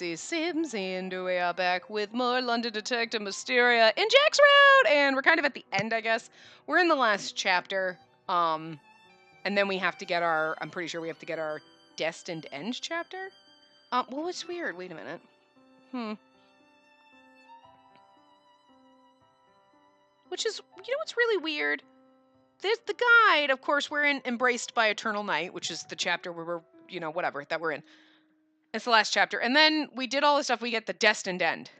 Spacey Sims, and we are back with more London Detective Mysteria in Jack's Road, and we're kind of at the end, I guess. We're in the last chapter, and then we have to get our, I'm pretty sure we have to get our Destined End chapter? Well, it's weird, wait a minute. Which is, you know what's really weird? There's the guide, of course, we're in Embraced by Eternal Night, which is the chapter where we're, you know, whatever, that we're in. It's the last chapter. And then we did all the stuff, we get the Destined End.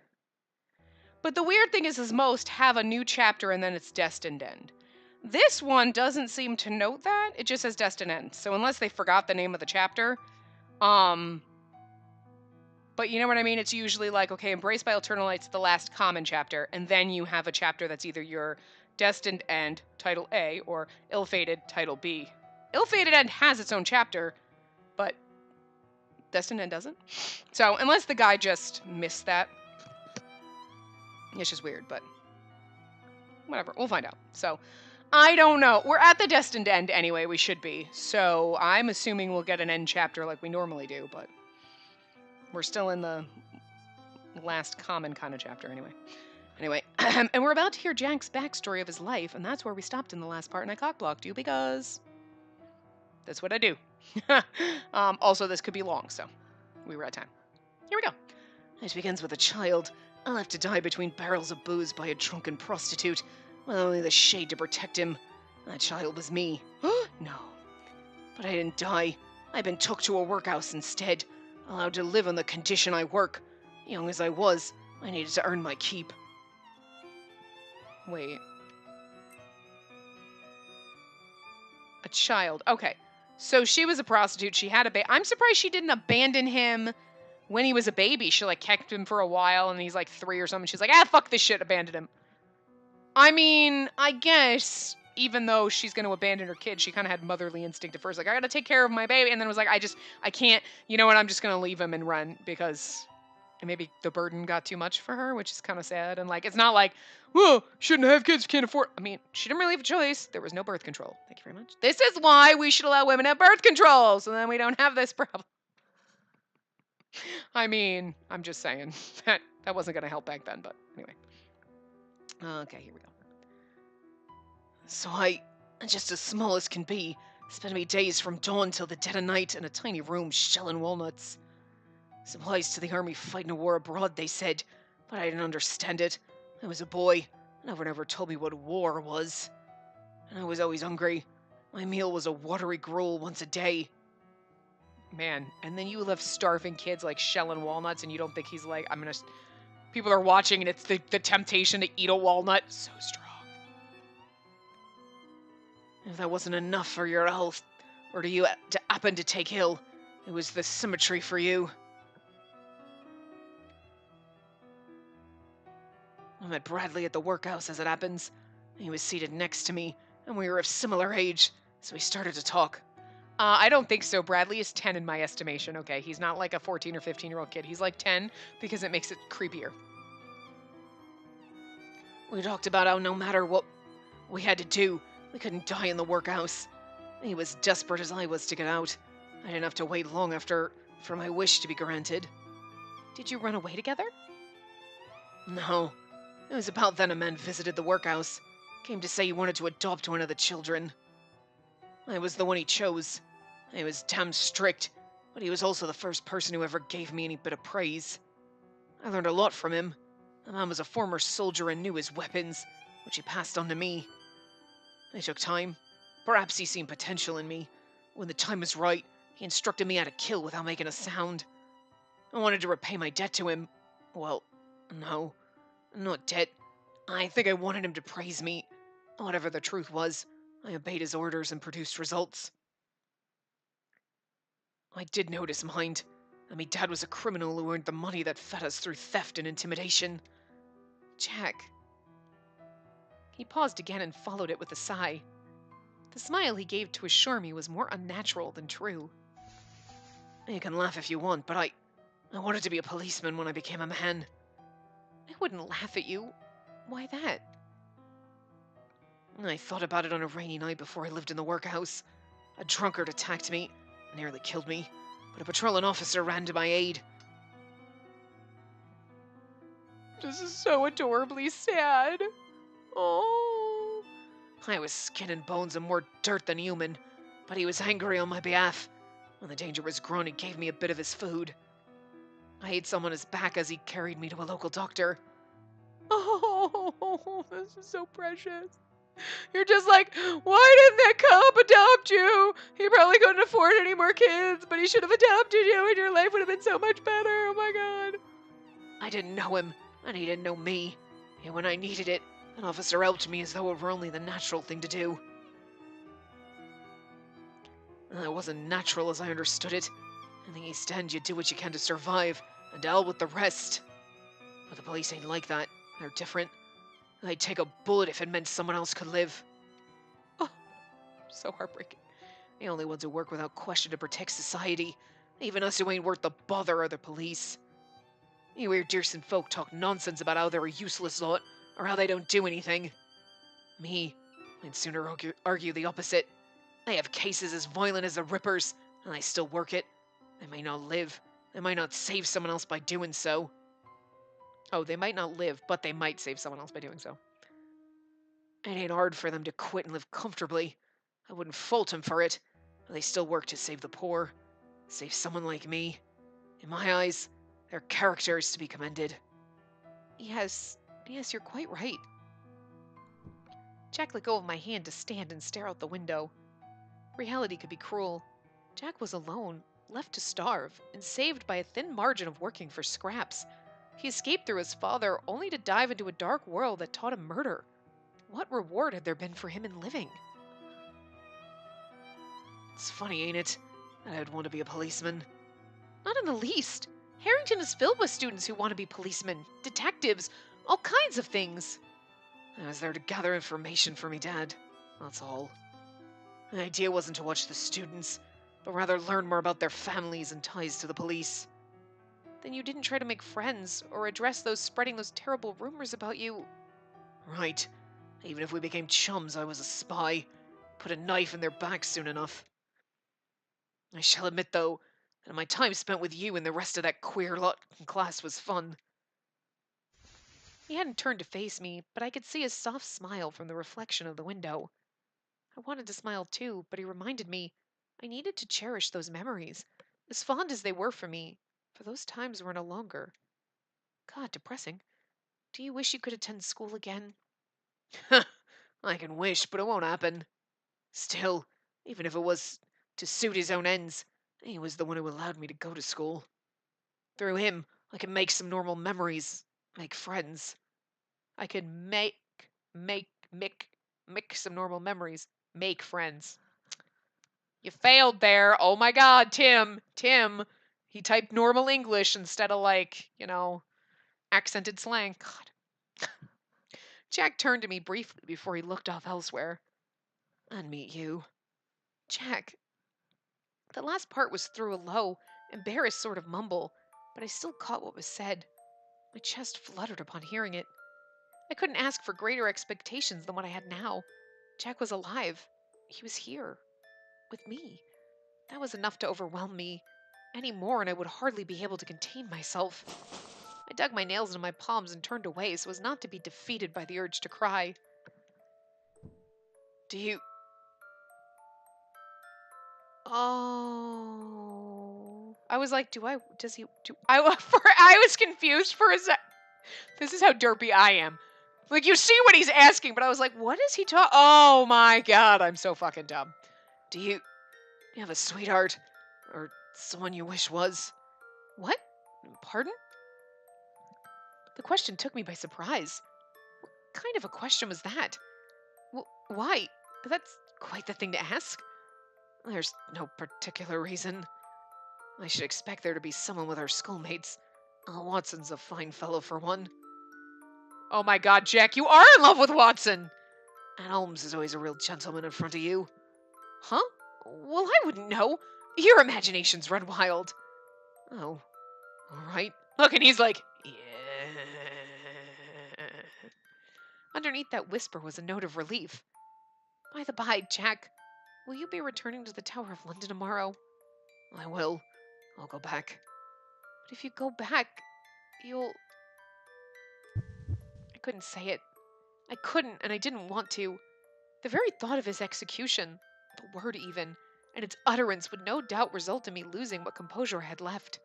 But the weird thing is most have a new chapter and then it's Destined End. This one doesn't seem to note that. It just says Destined End. So unless they forgot the name of the chapter, but you know what I mean? It's usually like, okay, Embraced by Eternal Night's the last common chapter, and then you have a chapter that's either your Destined End, Title A, or Ill-Fated, Title B. Ill-Fated End has its own chapter, but Destined End doesn't. So, unless the guy just missed that. It's just weird, but whatever. We'll find out. So, I don't know. We're at the Destined End anyway. We should be. So, I'm assuming we'll get an end chapter like we normally do, but we're still in the last common kind of chapter anyway. Anyway, and we're about to hear Jack's backstory of his life, and that's where we stopped in the last part, and I cockblocked you because that's what I do. Also, this could be long, so we were at time. Here we go. It begins with a child. I'll have to die between barrels of booze by a drunken prostitute, with only the shade to protect him. That child was me. No. But I didn't die. I've been took to a workhouse instead, allowed to live on the condition I work. Young as I was, I needed to earn my keep. Wait. A child. Okay. So she was a prostitute. She had a baby. I'm surprised she didn't abandon him when he was a baby. She, like, kept him for a while, and he's, like, 3 or something. She's like, fuck this shit, abandoned him. I mean, I guess, even though she's going to abandon her kid, she kind of had motherly instinct at first. Like, I got to take care of my baby. And then was like, I can't, you know what, I'm just going to leave him and run because maybe the burden got too much for her, which is kind of sad. And, like, it's not like, whoa, shouldn't have kids, can't afford. I mean, she didn't really have a choice. There was no birth control. Thank you very much. This is why we should allow women to have birth control, so then we don't have this problem. I mean, I'm just saying that wasn't going to help back then, but anyway. Okay, here we go. So I, just as small as can be, spent me days from dawn till the dead of night in a tiny room shelling walnuts. Supplies to the army fighting a war abroad, they said, but I didn't understand it. I was a boy, and no one ever told me what war was. And I was always hungry. My meal was a watery gruel once a day. Man, and then you left starving kids like shelling walnuts, and you don't think he's like, people are watching, and it's the temptation to eat a walnut. So strong. If that wasn't enough for your health, or do you happen to take ill, it was the symmetry for you. I met Bradley at the workhouse, as it happens. He was seated next to me, and we were of similar age, so we started to talk. I don't think so. Bradley is 10 in my estimation, okay? He's not like a 14 or 15-year-old kid. He's like 10 because it makes it creepier. We talked about how no matter what we had to do, we couldn't die in the workhouse. He was desperate as I was to get out. I didn't have to wait long for my wish to be granted. Did you run away together? No. It was about then a man visited the workhouse. Came to say he wanted to adopt one of the children. I was the one he chose. He was damn strict, but he was also the first person who ever gave me any bit of praise. I learned a lot from him. The man was a former soldier and knew his weapons, which he passed on to me. It took time. Perhaps he seen potential in me. When the time was right, he instructed me how to kill without making a sound. I wanted to repay my debt to him. Well, no. Not debt. I think I wanted him to praise me. Whatever the truth was, I obeyed his orders and produced results. I did notice mind. I mean, Dad was a criminal who earned the money that fed us through theft and intimidation. Jack. He paused again and followed it with a sigh. The smile he gave to assure me was more unnatural than true. You can laugh if you want, but I wanted to be a policeman when I became a man. I wouldn't laugh at you. Why that? I thought about it on a rainy night before I lived in the workhouse. A drunkard attacked me, nearly killed me, but a patrolling officer ran to my aid. This is so adorably sad. Oh. I was skin and bones and more dirt than human, but he was angry on my behalf. When the danger was grown, he gave me a bit of his food. I ate some on his back as he carried me to a local doctor. Oh, this is so precious. You're just like, why didn't that cop adopt you? He probably couldn't afford any more kids, but he should have adopted you and your life would have been so much better. Oh my God. I didn't know him, and he didn't know me. And when I needed it, an officer helped me as though it were only the natural thing to do. That wasn't natural as I understood it. In the East End, you do what you can to survive, and hell with the rest. But the police ain't like that. They're different. They'd take a bullet if it meant someone else could live. Oh, so heartbreaking. The only ones who work without question to protect society. Even us who ain't worth the bother are the police. You hear decent folk talk nonsense about how they're a useless lot, or how they don't do anything. Me, I'd sooner argue the opposite. They have cases as violent as the Rippers, and they still work it. They may not live. They might not save someone else by doing so. Oh, they might not live, but they might save someone else by doing so. It ain't hard for them to quit and live comfortably. I wouldn't fault them for it, but they still work to save the poor. Save someone like me. In my eyes, their character is to be commended. Yes, you're quite right. Jack let go of my hand to stand and stare out the window. Reality could be cruel. Jack was alone, left to starve, and saved by a thin margin of working for scraps. He escaped through his father, only to dive into a dark world that taught him murder. What reward had there been for him in living? It's funny, ain't it, that I'd want to be a policeman? Not in the least. Harrington is filled with students who want to be policemen, detectives, all kinds of things. I was there to gather information for me dad, that's all. The idea wasn't to watch the students, but rather learn more about their families and ties to the police. Then you didn't try to make friends, or address those spreading those terrible rumors about you. Right. Even if we became chums, I was a spy. Put a knife in their back soon enough. I shall admit, though, that my time spent with you and the rest of that queer lot in class was fun. He hadn't turned to face me, but I could see his soft smile from the reflection of the window. I wanted to smile too, but he reminded me I needed to cherish those memories, as fond as they were for me, for those times were no longer. God, depressing. Do you wish you could attend school again? I can wish, but it won't happen. Still, even if it was to suit his own ends, he was the one who allowed me to go to school. Through him, I can make some normal memories, make friends. I could make some normal memories, make friends. You failed there. Oh my God, Tim. He typed normal English instead of accented slang. God. Jack turned to me briefly before he looked off elsewhere. And meet you. Jack. The last part was through a low, embarrassed sort of mumble, but I still caught what was said. My chest fluttered upon hearing it. I couldn't ask for greater expectations than what I had now. Jack was alive. He was here. With me. That was enough to overwhelm me. Any more and I would hardly be able to contain myself. I dug my nails into my palms and turned away so as not to be defeated by the urge to cry. Do you... Oh... I was like, I was confused for a sec. This is how derpy I am. Like, you see what he's asking, but I was like, what is he talking? Oh my God, I'm so fucking dumb. Do you have a sweetheart? Or someone you wish was? What? Pardon? The question took me by surprise. What kind of a question was that? Why? That's quite the thing to ask. There's no particular reason. I should expect there to be someone with our schoolmates. Watson's a fine fellow for one. Oh my God, Jack, you are in love with Watson! And Holmes is always a real gentleman in front of you. Huh? Well, I wouldn't know. Your imaginations run wild. Oh, all right. Look, and he's like, yeah. Underneath that whisper was a note of relief. By the by, Jack, will you be returning to the Tower of London tomorrow? I will. I'll go back. But if you go back, you'll... couldn't say it. I couldn't, and I didn't want to. The very thought of his execution, the word even, and its utterance would no doubt result in me losing what composure I had left.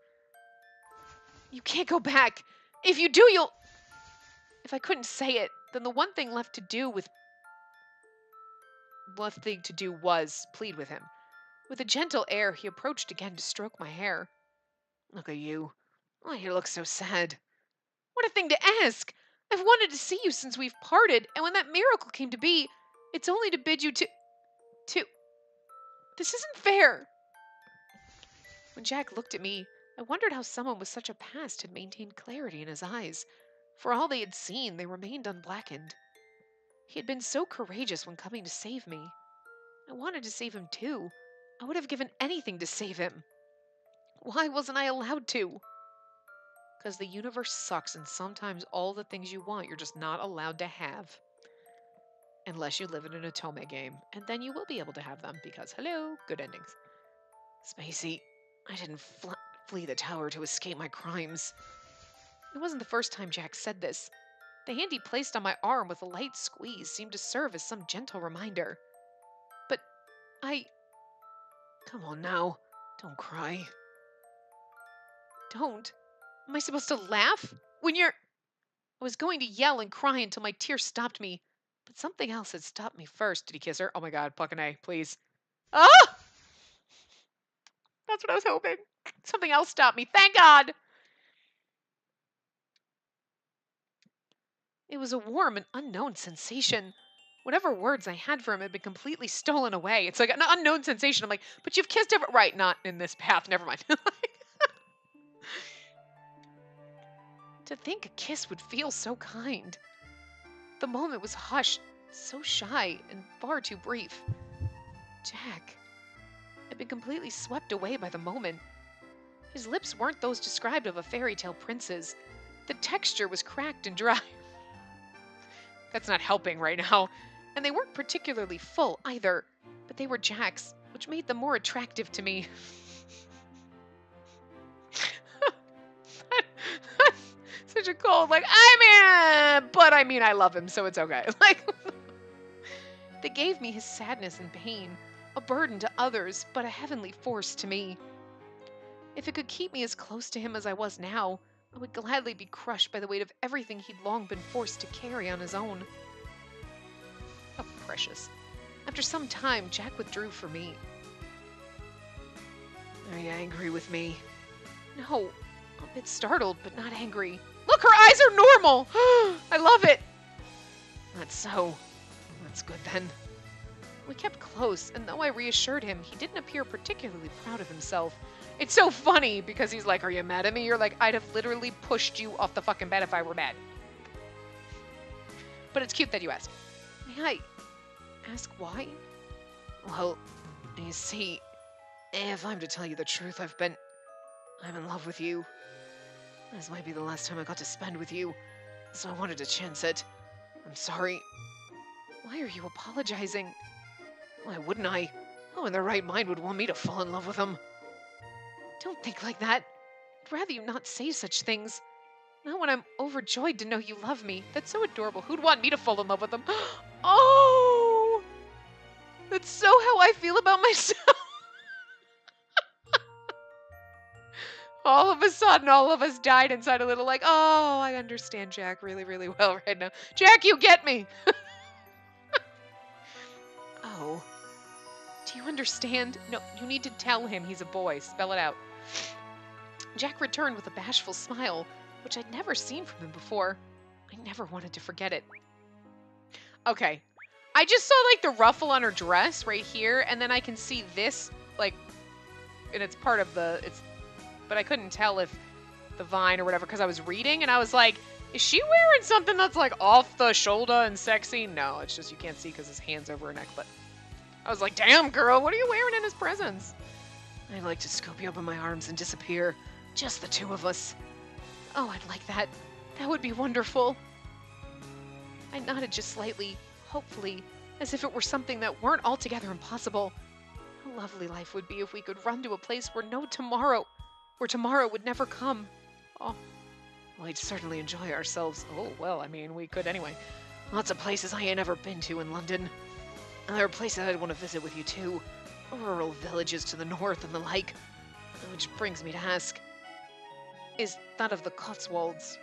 You can't go back. If you do, you'll... If I couldn't say it, then the one thing left to do was plead with him. With a gentle air, he approached again to stroke my hair. Look at you. Why you look so sad? What a thing to ask! I've wanted to see you since we've parted, and when that miracle came to be, it's only to bid you to... This isn't fair. When Jack looked at me, I wondered how someone with such a past had maintained clarity in his eyes. For all they had seen, they remained unblackened. He had been so courageous when coming to save me. I wanted to save him too. I would have given anything to save him. Why wasn't I allowed to? Because the universe sucks, and sometimes all the things you want you're just not allowed to have. Unless you live in an Otome game, and then you will be able to have them, because, hello, good endings. Spacey, I didn't flee the tower to escape my crimes. It wasn't the first time Jack said this. The hand he placed on my arm with a light squeeze seemed to serve as some gentle reminder. But Come on now, don't cry. Don't? Am I supposed to laugh? I was going to yell and cry until my tears stopped me, but something else had stopped me first. Did he kiss her? Oh my god, fucking A, please. Ah! That's what I was hoping. Something else stopped me. Thank God! It was a warm and unknown sensation. Whatever words I had for him had been completely stolen away. It's like an unknown sensation. I'm like, but you've kissed every... Right, not in this path. Never mind. To think a kiss would feel so kind. The moment was hushed, so shy, and far too brief. Jack had been completely swept away by the moment. His lips weren't those described of a fairy tale prince's. The texture was cracked and dry. That's not helping right now. And they weren't particularly full either, but they were Jack's, which made them more attractive to me. Such a cold, like, but I love him, so it's okay. Like, they gave me his sadness and pain, a burden to others, but a heavenly force to me. If it could keep me as close to him as I was now, I would gladly be crushed by the weight of everything he'd long been forced to carry on his own. How precious. After some time, Jack withdrew from me. Are you angry with me? No, a bit startled, but not angry. Look, her eyes are normal! I love it! That's so. That's good then. We kept close, and though I reassured him, he didn't appear particularly proud of himself. It's so funny, because he's like, are you mad at me? You're like, I'd have literally pushed you off the fucking bed if I were mad. But it's cute that you ask. May I ask why? Well, you see, if I'm to tell you the truth, I'm in love with you. This might be the last time I got to spend with you, so I wanted to chance it. I'm sorry. Why are you apologizing? Why wouldn't I? Who in their right mind would want me to fall in love with him? Don't think like that. I'd rather you not say such things. Not when I'm overjoyed to know you love me. That's so adorable. Who'd want me to fall in love with him? Oh! That's so how I feel about myself. All of a sudden, all of us died inside a little like, oh, I understand Jack really, really well right now. Jack, you get me! Oh. Do you understand? No, you need to tell him he's a boy. Spell it out. Jack returned with a bashful smile, which I'd never seen from him before. I never wanted to forget it. Okay. I just saw, like, the ruffle on her dress right here, and then I can see this, like, and it's part of the, but I couldn't tell if the vine or whatever, because I was reading, and I was like, is she wearing something that's, like, off the shoulder and sexy? No, it's just you can't see because his hand's over her neck, but I was like, damn, girl, what are you wearing in his presence? I'd like to scoop you up in my arms and disappear. Just the two of us. Oh, I'd like that. That would be wonderful. I nodded just slightly, hopefully, as if it were something that weren't altogether impossible. How lovely life would be if we could run to a place where tomorrow would never come. Oh, We'd certainly enjoy ourselves. Oh, well, I mean, we could anyway. Lots of places I ain't ever been to in London. And there are places I'd want to visit with you, too. Rural villages to the north and the like. Which brings me to ask, is that of the Cotswolds?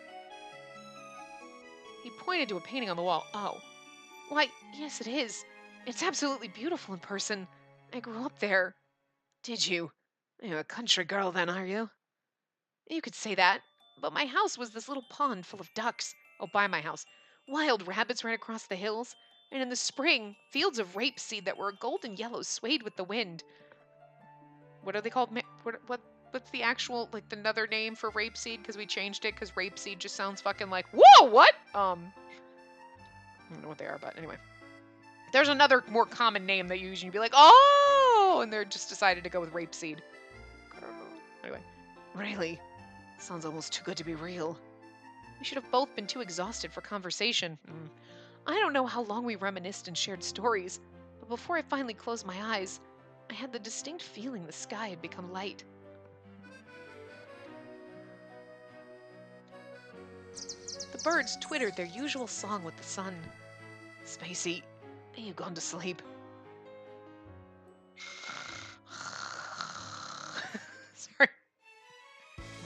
He pointed to a painting on the wall. Oh. Why, yes, it is. It's absolutely beautiful in person. I grew up there. Did you? You're a country girl then, are you? You could say that. But my house was this little pond full of ducks. Oh, by my house. Wild rabbits ran across the hills. And in the spring, fields of rapeseed that were a golden yellow swayed with the wind. What are they called? What's the actual, like, another name for rapeseed? Because we changed it, because rapeseed just sounds fucking like, whoa, what? I don't know what they are, but anyway. There's another more common name that you use, and you'd be like, oh! And they're just decided to go with rapeseed. Anyway. Really? Sounds almost too good to be real. We should have both been too exhausted for conversation. I don't know how long we reminisced and shared stories, but before I finally closed my eyes, I had the distinct feeling the sky had become light. The birds twittered their usual song with the sun. Spacey, are you gone to sleep? Sorry.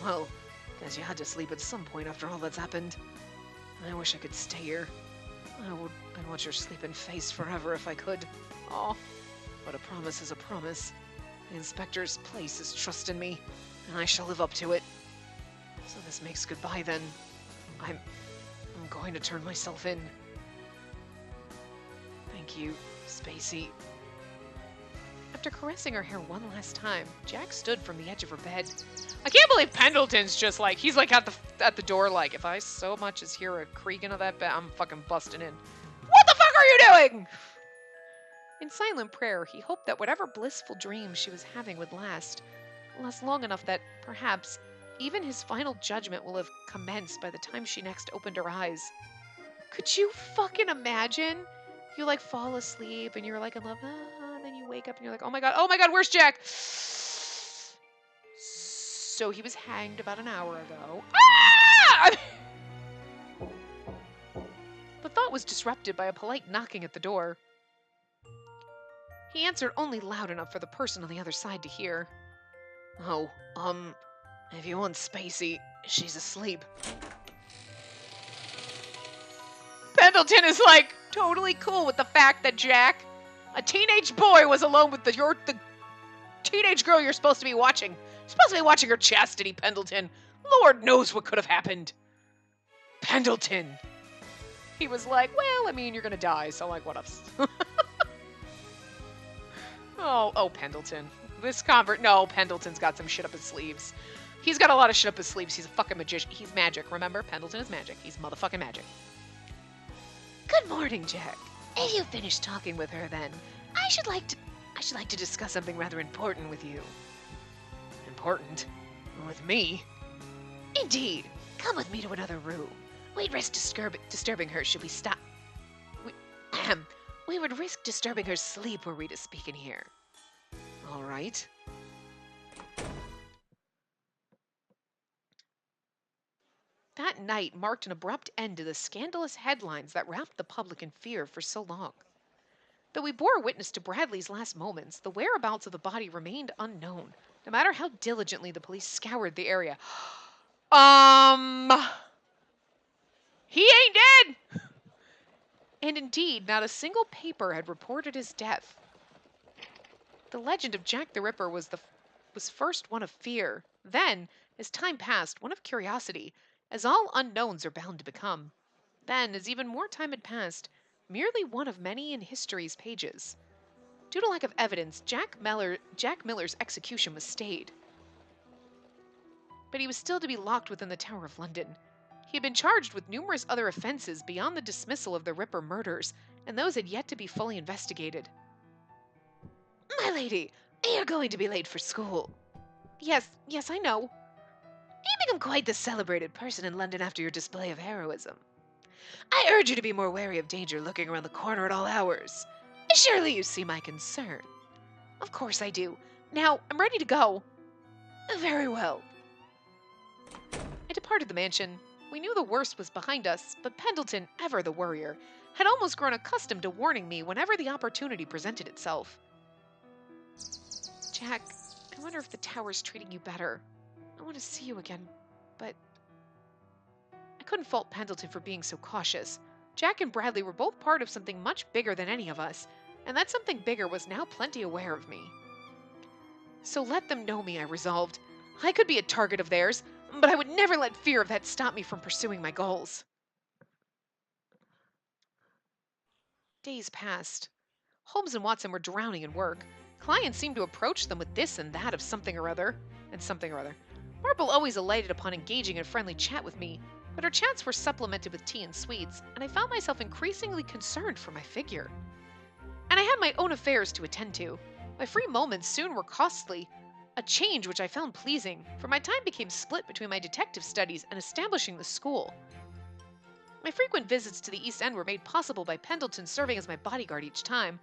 Well, guess you had to sleep at some point after all that's happened. I wish I could stay here. I'd watch your sleeping face forever if I could. Oh, but a promise is a promise. The inspector's place is trust in me, and I shall live up to it. So this makes goodbye then. I'm going to turn myself in. Thank you, Spacey. After caressing her hair one last time, Jack stood from the edge of her bed. I can't believe Pendleton's just like, he's like at the door like, if I so much as hear a creaking of that bed, I'm fucking busting in. What the fuck are you doing? In silent prayer, he hoped that whatever blissful dream she was having would last long enough that, perhaps, even his final judgment will have commenced by the time she next opened her eyes. Could you fucking imagine? You like fall asleep and you're like in love, and then you wake up and you're like, oh my god, where's Jack? So he was hanged about an hour ago. Ah! The thought was disrupted by a polite knocking at the door. He answered only loud enough for the person on the other side to hear. Oh, if you want Spacey, she's asleep. Pendleton is like totally cool with the fact that Jack, a teenage boy, was alone with the teenage girl you're supposed to be watching. You're supposed to be watching her chastity, Pendleton. Lord knows what could have happened. Pendleton. He was like, well, I mean, you're gonna die, so like, what else? Oh, Pendleton. No, Pendleton's got some shit up his sleeves. He's got a lot of shit up his sleeves. He's a fucking magician. He's magic, remember? Pendleton is magic. He's motherfucking magic. Good morning, Jack. If you finished talking with her, then I should like to discuss something rather important with you. Important? With me? Indeed. Come with me to another room. We'd risk disturbing her should we stop. We would risk disturbing her sleep were we to speak in here. All right. That night marked an abrupt end to the scandalous headlines that wrapped the public in fear for so long. Though we bore witness to Bradley's last moments, the whereabouts of the body remained unknown, no matter how diligently the police scoured the area. He ain't dead! And indeed, not a single paper had reported his death. The legend of Jack the Ripper was first one of fear, then, as time passed, one of curiosity, as all unknowns are bound to become. Then, as even more time had passed, merely one of many in history's pages. Due to lack of evidence, Jack Miller's execution was stayed. But he was still to be locked within the Tower of London. He had been charged with numerous other offenses beyond the dismissal of the Ripper murders, and those had yet to be fully investigated. My lady, you're going to be late for school. Yes, I know. You become quite the celebrated person in London after your display of heroism. I urge you to be more wary of danger lurking around the corner at all hours. Surely you see my concern. Of course I do. Now, I'm ready to go. Very well. I departed the mansion, We knew the worst was behind us, but Pendleton, ever the worrier, had almost grown accustomed to warning me whenever the opportunity presented itself. Jack, I wonder if the tower's treating you better. I want to see you again, but... I couldn't fault Pendleton for being so cautious. Jack and Bradley were both part of something much bigger than any of us, and that something bigger was now plenty aware of me. So let them know me, I resolved. I could be a target of theirs, but I would never let fear of that stop me from pursuing my goals. Days passed. Holmes and Watson were drowning in work. Clients seemed to approach them with this and that of something or other, and something or other. Marple always alighted upon engaging in friendly chat with me, but her chats were supplemented with tea and sweets, and I found myself increasingly concerned for my figure. And I had my own affairs to attend to. My free moments soon were costly, a change which I found pleasing, for my time became split between my detective studies and establishing the school. My frequent visits to the East End were made possible by Pendleton serving as my bodyguard each time.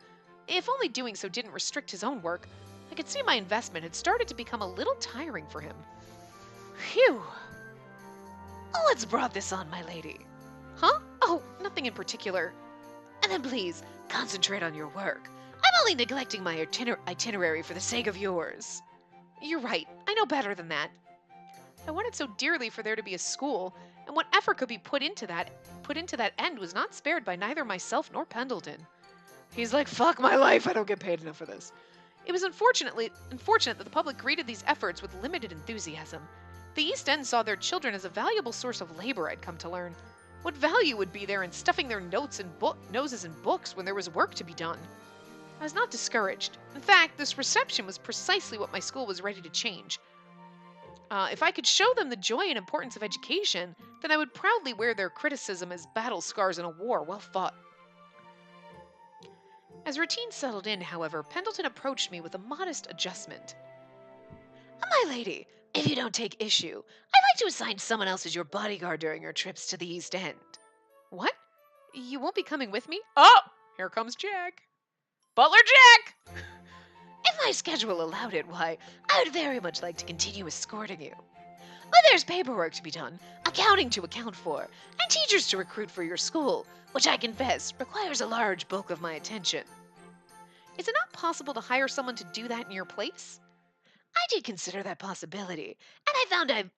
If only doing so didn't restrict his own work, I could see my investment had started to become a little tiring for him. Phew! What's brought this on, my lady? Huh? Oh, nothing in particular. And then please, concentrate on your work. I'm only neglecting my itinerary for the sake of yours. You're right. I know better than that. I wanted so dearly for there to be a school, and what effort could be put into that end was not spared by neither myself nor Pendleton. He's like, fuck my life, I don't get paid enough for this. It was unfortunate that the public greeted these efforts with limited enthusiasm. The East End saw their children as a valuable source of labor, I'd come to learn. What value would be there in stuffing their noses in books when there was work to be done? I was not discouraged. In fact, this reception was precisely what my school was ready to change. If I could show them the joy and importance of education, then I would proudly wear their criticism as battle scars in a war well fought. As routine settled in, however, Pendleton approached me with a modest adjustment. My lady, if you don't take issue, I'd like to assign someone else as your bodyguard during your trips to the East End. What? You won't be coming with me? Oh, here comes Jack. Butler Jack! If my schedule allowed it, why, I would very much like to continue escorting you. But there's paperwork to be done, accounting to account for, and teachers to recruit for your school, which I confess requires a large bulk of my attention. Is it not possible to hire someone to do that in your place? I did consider that possibility, and I found a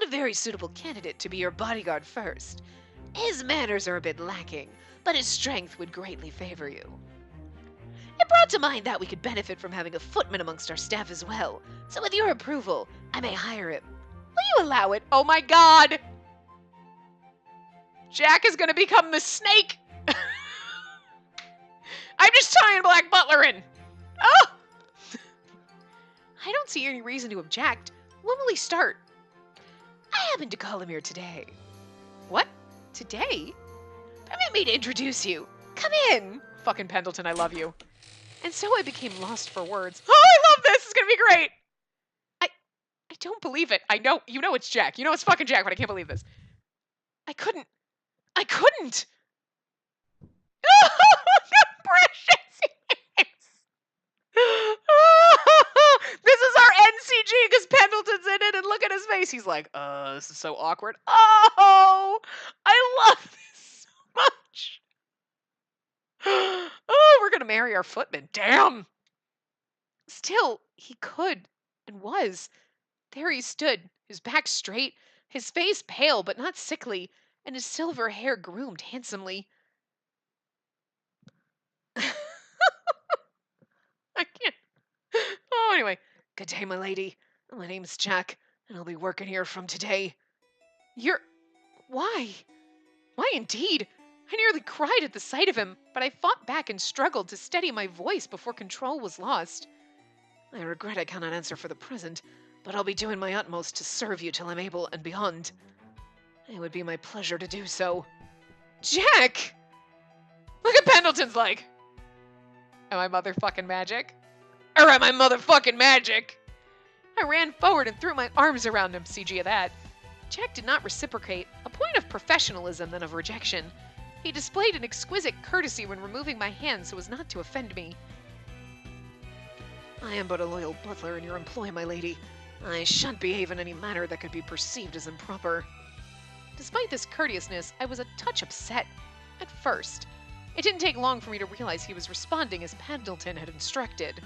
very suitable candidate to be your bodyguard first. His manners are a bit lacking, but his strength would greatly favor you. It brought to mind that we could benefit from having a footman amongst our staff as well, so with your approval, I may hire him. Will you allow it? Oh my god! Jack is gonna become the snake! I'm just tying Black Butler in! Oh! I don't see any reason to object. When will he start? I happened to call him here today. What? Today? Permit me to introduce you. Come in! Fucking Pendleton, I love you. And so I became lost for words. Oh, I love this! It's gonna be great! I don't believe it. I know, you know it's Jack. You know it's fucking Jack, but I can't believe this. I couldn't. Precious! This is our NCG because Pendleton's in it, and look at his face. He's like, this is so awkward. Oh, I love this so much. Oh, we're gonna marry our footman. Damn. Still, he could and was. There he stood, his back straight, his face pale but not sickly, and his silver hair groomed handsomely. I can't. Oh, anyway. Good day, my lady. My name's Jack, and I'll be working here from today. Why? Why indeed? I nearly cried at the sight of him, but I fought back and struggled to steady my voice before control was lost. I regret I cannot answer for the present, but I'll be doing my utmost to serve you till I'm able and beyond. It would be my pleasure to do so. Jack! Look at Pendleton's like. Am I motherfucking magic? Or am I motherfucking magic? I ran forward and threw my arms around him, CG of that. Jack did not reciprocate, a point of professionalism than of rejection. He displayed an exquisite courtesy when removing my hand so as not to offend me. I am but a loyal butler in your employ, my lady. I shan't behave in any manner that could be perceived as improper. Despite this courteousness, I was a touch upset at first. It didn't take long for me to realize he was responding as Pendleton had instructed.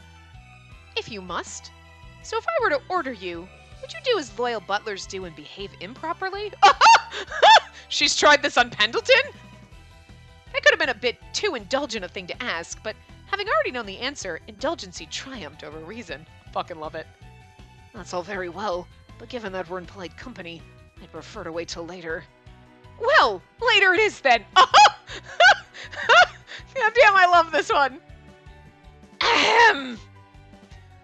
If you must. So if I were to order you, would you do as loyal butlers do and behave improperly? She's tried this on Pendleton? That could have been a bit too indulgent a thing to ask, but having already known the answer, indulgency triumphed over reason. Fucking love it. That's all very well, but given that we're in polite company, I'd prefer to wait till later. Well, later it is then. Goddamn, I love this one. Ahem.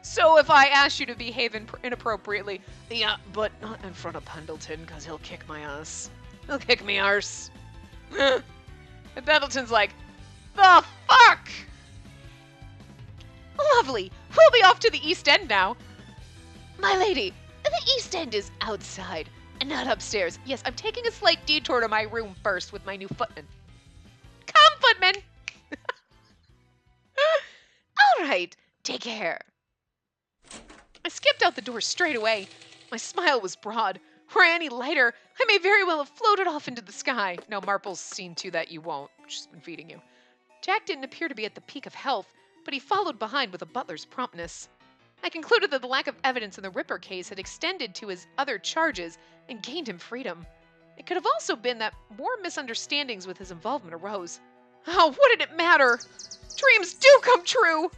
So if I ask you to behave inappropriately, yeah, but not in front of Pendleton, because he'll kick my ass. He'll kick me arse. And Pendleton's like, the fuck? Lovely. We'll be off to the East End now. My lady, the East End is outside and not upstairs. Yes, I'm taking a slight detour to my room first with my new footman. Come, footman. All right, take care. I skipped out the door straight away. My smile was broad. Were I any lighter, I may very well have floated off into the sky. No, Marple's seen to that you won't. She's been feeding you. Jack didn't appear to be at the peak of health, but he followed behind with a butler's promptness. I concluded that the lack of evidence in the Ripper case had extended to his other charges and gained him freedom. It could have also been that more misunderstandings with his involvement arose. Oh, what did it matter? Dreams do come true!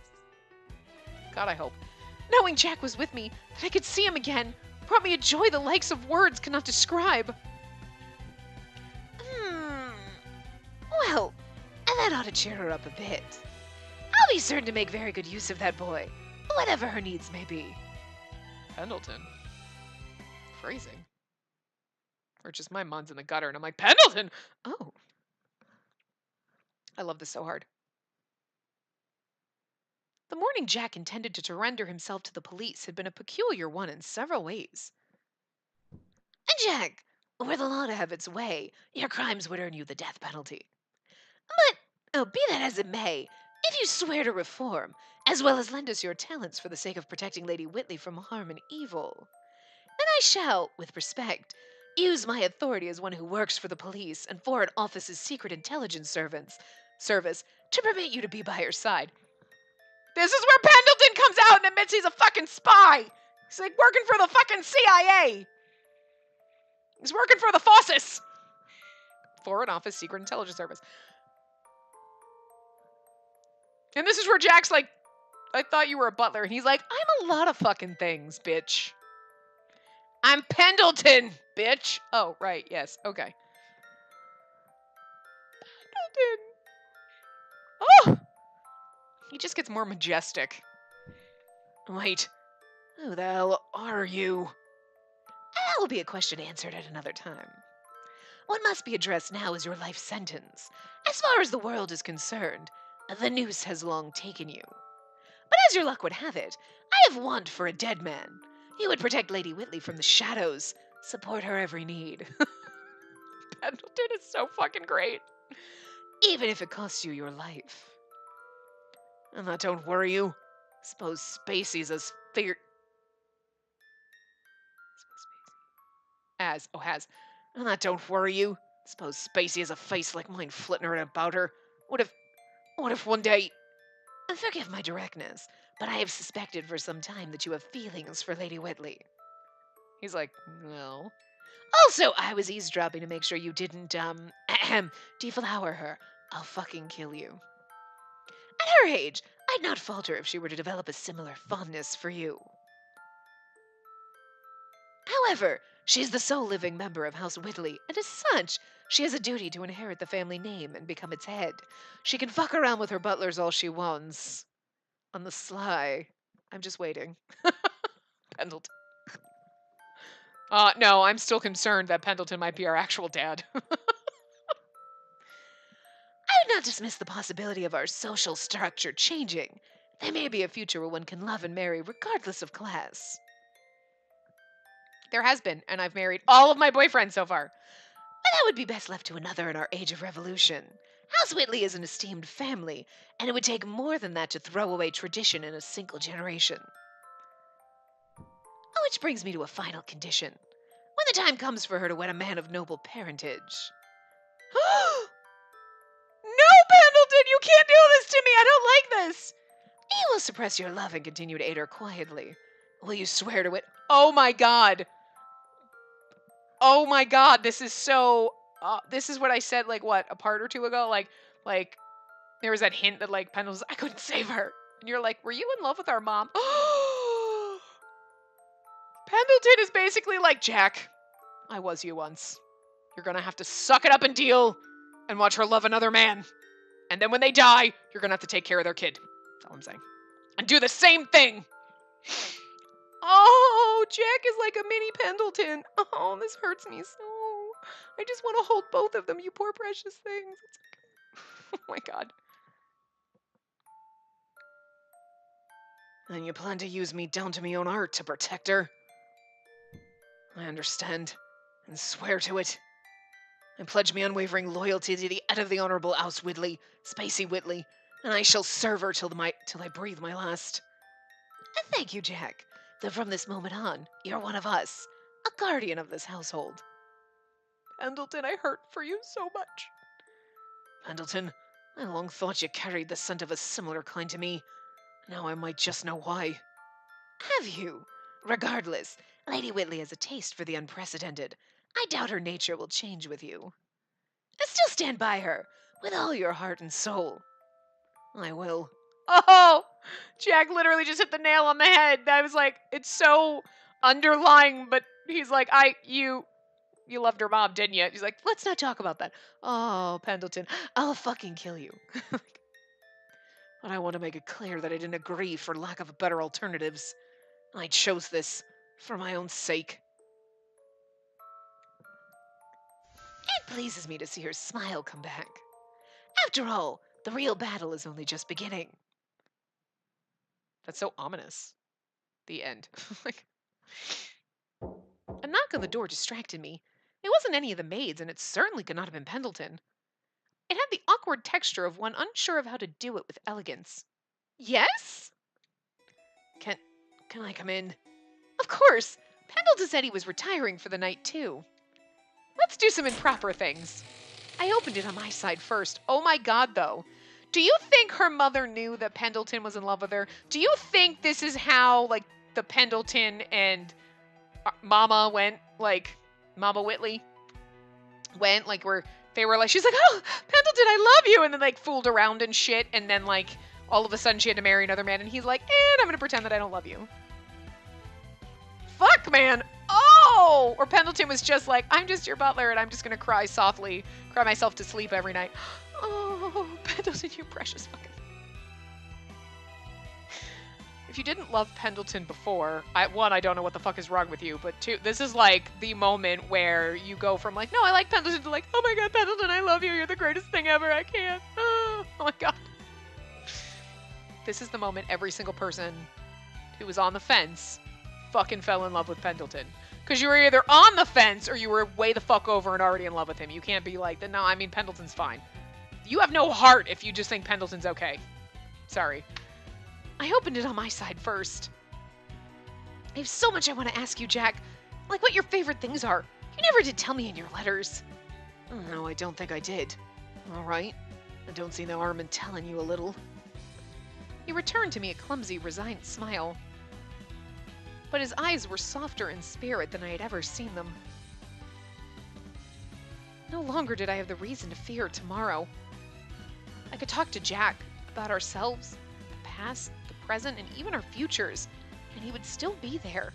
God, I hope. Knowing Jack was with me, that I could see him again, brought me a joy the likes of words cannot describe. Well, and that ought to cheer her up a bit. I'll be certain to make very good use of that boy, whatever her needs may be. Pendleton? Phrasing. Or just my mind's in the gutter and I'm like, Pendleton! Oh. I love this so hard. The morning Jack intended to surrender himself to the police had been a peculiar one in several ways. And Jack, were the law to have its way, your crimes would earn you the death penalty. But, be that as it may, if you swear to reform, as well as lend us your talents for the sake of protecting Lady Whitley from harm and evil, then I shall, with respect, use my authority as one who works for the police and Foreign Office's secret intelligence service to permit you to be by her side. This is where Pendleton comes out and admits he's a fucking spy. He's like working for the fucking CIA. He's working for the FOSSIS. Foreign Office Secret Intelligence Service. And this is where Jack's like, I thought you were a butler. And he's like, I'm a lot of fucking things, bitch. I'm Pendleton, bitch. Oh, right. Yes. Okay. Pendleton. Oh! He just gets more majestic. Wait. Who the hell are you? That will be a question answered at another time. What must be addressed now is your life sentence. As far as the world is concerned, the noose has long taken you. But as your luck would have it, I have want for a dead man. He would protect Lady Whitley from the shadows, support her every need. Pendleton is so fucking great. Even if it costs you your life. And that don't worry you. Suppose Spacey's as figured... Has. And that don't worry you. Suppose Spacey has a face like mine flitting around about her. What if one day... Forgive my directness, but I have suspected for some time that you have feelings for Lady Whitley. He's like, no. Also, I was eavesdropping to make sure you didn't, deflower her. I'll fucking kill you. At her age, I'd not falter if she were to develop a similar fondness for you. However, she's the sole living member of House Whitley, and as such, she has a duty to inherit the family name and become its head. She can fuck around with her butlers all she wants. On the sly. I'm just waiting. Pendleton. No, I'm still concerned that Pendleton might be our actual dad. I would not dismiss the possibility of our social structure changing. There may be a future where one can love and marry regardless of class. There has been, and I've married all of my boyfriends so far. But that would be best left to another in our age of revolution. House Whitley is an esteemed family, and it would take more than that to throw away tradition in a single generation. Which brings me to a final condition. When the time comes for her to wed a man of noble parentage. No, Pendleton, you can't do this to me. I don't like this. You will suppress your love and continue to aid her quietly. Will you swear to it? Oh my god. Oh my god, this is so... this is what I said, like, what, a part or two ago? Like, there was that hint that, like, Pendleton, I couldn't save her. And you're like, were you in love with our mom? Pendleton is basically like, Jack, I was you once. You're gonna have to suck it up and deal and watch her love another man. And then when they die, you're gonna have to take care of their kid. That's all I'm saying. And do the same thing. Oh, Jack is like a mini Pendleton. Oh, this hurts me so. I just want to hold both of them, you poor precious things. Oh my god. And you plan to use me down to me own art to protect her? I understand, and swear to it. I pledge me unwavering loyalty to the head of the Honorable House Whitley, Spacey Whitley, and I shall serve her till I breathe my last. And thank you, Jack, that from this moment on, you're one of us, a guardian of this household. Pendleton, I hurt for you so much. Pendleton, I long thought you carried the scent of a similar kind to me. Now I might just know why. Have you? Regardless, Lady Whitley has a taste for the unprecedented. I doubt her nature will change with you. Still stand by her, with all your heart and soul. I will. Oh! Jack literally just hit the nail on the head. I was like, it's so underlying, but he's like, you loved her mom, didn't you? He's like, let's not talk about that. Oh, Pendleton, I'll fucking kill you. But I want to make it clear that I didn't agree for lack of better alternatives. I chose this for my own sake. It pleases me to see her smile come back. After all, the real battle is only just beginning. That's so ominous. The end. A knock on the door distracted me. It wasn't any of the maids, and it certainly could not have been Pendleton. It had the awkward texture of one unsure of how to do it with elegance. Yes? Can I come in? Of course. Pendleton said he was retiring for the night, too. Let's do some improper things. I opened it on my side first. Oh my god, though. Do you think her mother knew that Pendleton was in love with her? Do you think this is how, like, the Pendleton and Mama went? Like, Mama Whitley went? Like, where they were like, she's like, oh, Pendleton, I love you. And then, like, fooled around and shit. And then, like, all of a sudden she had to marry another man. And he's like, and I'm going to pretend that I don't love you. Fuck, man. Oh! Or Pendleton was just like, I'm just your butler and I'm just going to cry softly, cry myself to sleep every night. Oh, Pendleton, you precious fucking... If you didn't love Pendleton before, one, I don't know what the fuck is wrong with you, but two, this is like the moment where you go from like, no, I like Pendleton to like, oh my god, Pendleton, I love you, you're the greatest thing ever, I can't. Oh my god. This is the moment every single person who was on the fence fucking fell in love with Pendleton. Because you were either on the fence or you were way the fuck over and already in love with him. You can't be like, no, I mean, Pendleton's fine. You have no heart if you just think Pendleton's okay. Sorry. I opened it on my side first. I have so much I want to ask you, Jack. Like what your favorite things are. You never did tell me in your letters. Oh, no, I don't think I did. All right. I don't see no harm in telling you a little. He returned to me a clumsy, resigned smile. But his eyes were softer in spirit than I had ever seen them. No longer did I have the reason to fear tomorrow. I could talk to Jack about ourselves, the past, the present, and even our futures, and he would still be there.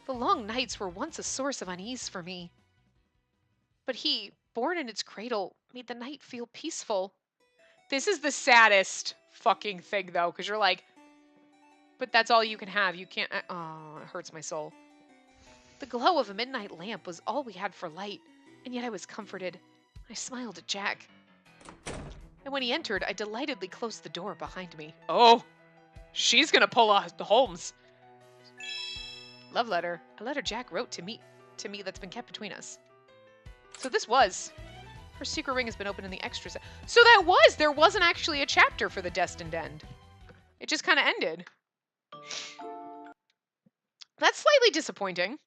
The long nights were once a source of unease for me. But he, born in its cradle, made the night feel peaceful. This is the saddest fucking thing, though, because you're like, but that's all you can have. You can't... Oh, it hurts my soul. The glow of a midnight lamp was all we had for light, and yet I was comforted. I smiled at Jack. And when he entered, I delightedly closed the door behind me. Oh, she's gonna pull the Holmes. Love letter. A letter Jack wrote to me that's been kept between us. So this was... Her secret ring has been opened in the extras. So there wasn't actually a chapter for the Destined End. It just kind of ended. That's slightly disappointing.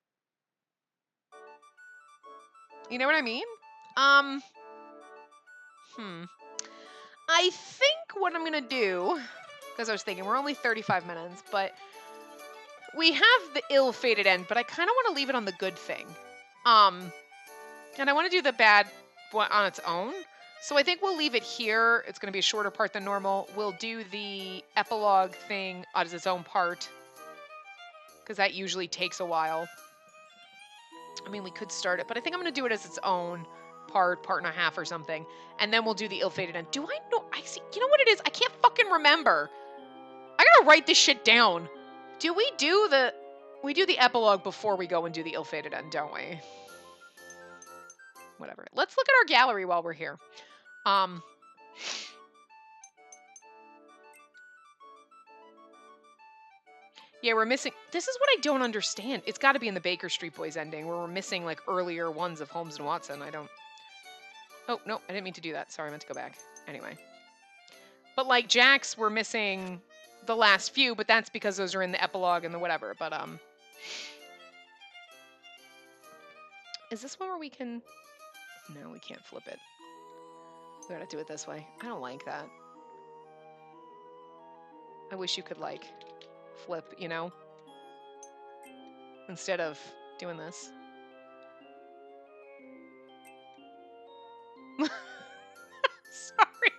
You know what I mean? I think what I'm gonna do, because I was thinking we're only 35 minutes, but we have the ill-fated end, but I kind of want to leave it on the good thing. And I want to do the bad one on its own. So I think we'll leave it here. It's going to be a shorter part than normal. We'll do the epilogue thing as its own part, because that usually takes a while. I mean, we could start it, but I think I'm going to do it as its own part and a half or something. And then we'll do the ill-fated end. Do I know? I see. You know what it is? I can't fucking remember. I got to write this shit down. Do we do the... We do the epilogue before we go and do the ill-fated end, don't we? Whatever. Let's look at our gallery while we're here. Yeah, we're missing... This is what I don't understand. It's got to be in the Baker Street Boys ending, where we're missing, like, earlier ones of Holmes and Watson. I don't... Oh, no, I didn't mean to do that. Sorry, I meant to go back. Anyway. But, like, Jack's, we're missing the last few, but that's because those are in the epilogue and the whatever. But, is this one where we can... No, we can't flip it. We gotta do it this way. I don't like that. I wish you could, like, flip, you know? Instead of doing this. Sorry.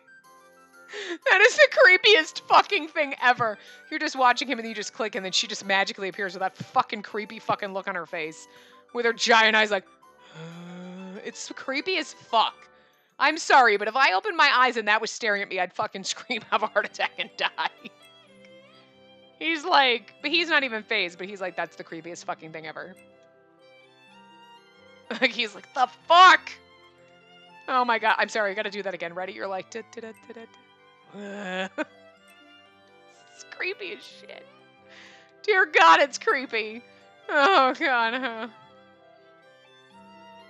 That is the creepiest fucking thing ever. You're just watching him and you just click and then she just magically appears with that fucking creepy fucking look on her face. With her giant eyes like... It's creepy as fuck. I'm sorry, but if I opened my eyes and that was staring at me, I'd fucking scream, have a heart attack, and die. He's like... But he's not even phased, but he's like, that's the creepiest fucking thing ever. Like, he's like, the fuck? Oh my god. I'm sorry, I gotta do that again. Ready? You're like... It's creepy as shit. Dear God, it's creepy. Oh god, huh?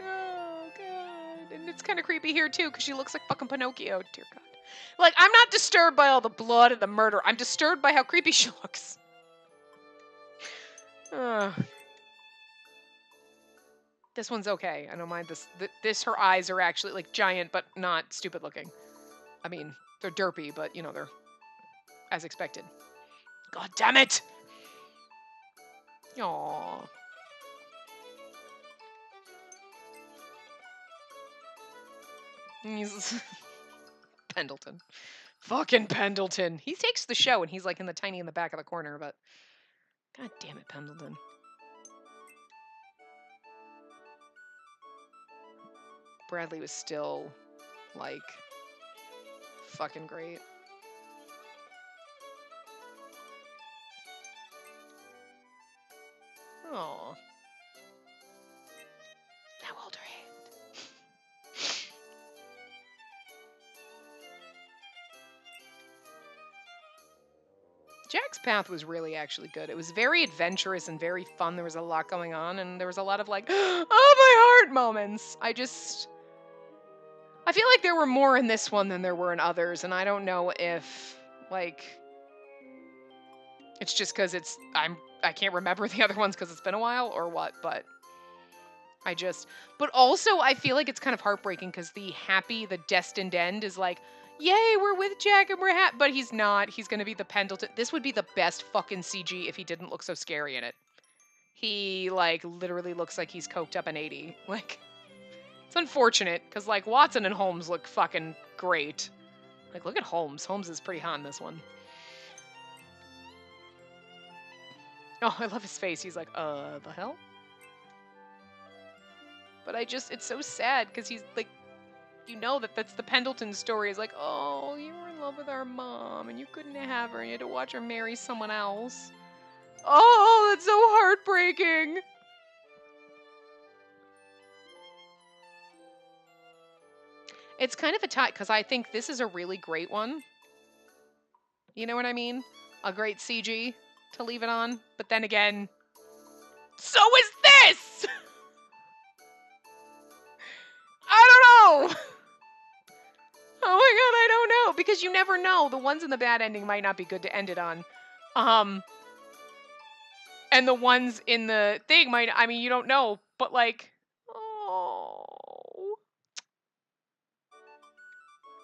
Oh god. And it's kind of creepy here too, because she looks like fucking Pinocchio. Dear God. Like, I'm not disturbed by all the blood and the murder. I'm disturbed by how creepy she looks. This one's okay. I don't mind this. This, her eyes are actually, like, giant, but not stupid looking. I mean, they're derpy, but, you know, they're as expected. God damn it! Aww. He's... Pendleton. Fucking Pendleton. He takes the show, and he's, like, in the back of the corner, but... God damn it, Pendleton. Bradley was still, like, fucking great. Aww. Now hold her hand. Jack's path was really actually good. It was very adventurous and very fun. There was a lot going on, and there was a lot of, like, oh, my heart moments. I feel like there were more in this one than there were in others, and I don't know if, like, it's just because I can't remember the other ones because it's been a while or what, but but also I feel like it's kind of heartbreaking because the destined end is like, yay, we're with Jack and we're happy, but he's not. He's going to be the Pendleton. This would be the best fucking CG if he didn't look so scary in it. He, like, literally looks like he's coked up an 80. Like, it's unfortunate because, like, Watson and Holmes look fucking great. Like, look at Holmes. Holmes is pretty hot in this one. Oh, I love his face. He's like, the hell? But it's so sad because he's like, you know that's the Pendleton story. Is like, oh, you were in love with our mom and you couldn't have her and you had to watch her marry someone else. Oh, that's so heartbreaking. It's kind of a tie because I think this is a really great one. You know what I mean? A great CG to leave it on. But then again, so is this! I don't know! Oh my god, I don't know. Because you never know. The ones in the bad ending might not be good to end it on. And the ones in the thing might, I mean, you don't know. But like, oh.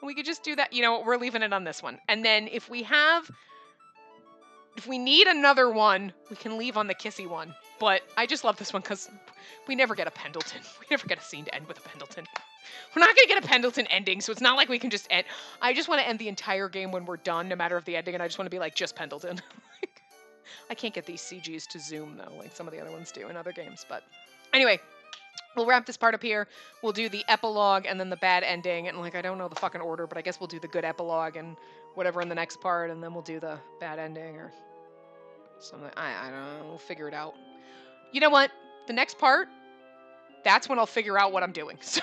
We could just do that. You know what? We're leaving it on this one. And then if we need another one, we can leave on the kissy one. But I just love this one because we never get a Pendleton. We never get a scene to end with a Pendleton. We're not going to get a Pendleton ending, so it's not like we can just end. I just want to end the entire game when we're done, no matter of the ending, and I just want to be like, just Pendleton. I can't get these CGs to zoom, though, like some of the other ones do in other games. But anyway, we'll wrap this part up here. We'll do the epilogue and then the bad ending. And, like, I don't know the fucking order, but I guess we'll do the good epilogue and whatever in the next part, and then we'll do the bad ending or something. I don't know. We'll figure it out. You know what? The next part, that's when I'll figure out what I'm doing. So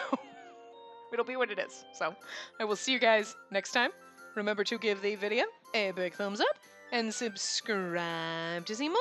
it'll be what it is. So I will see you guys next time. Remember to give the video a big thumbs up and subscribe to see more.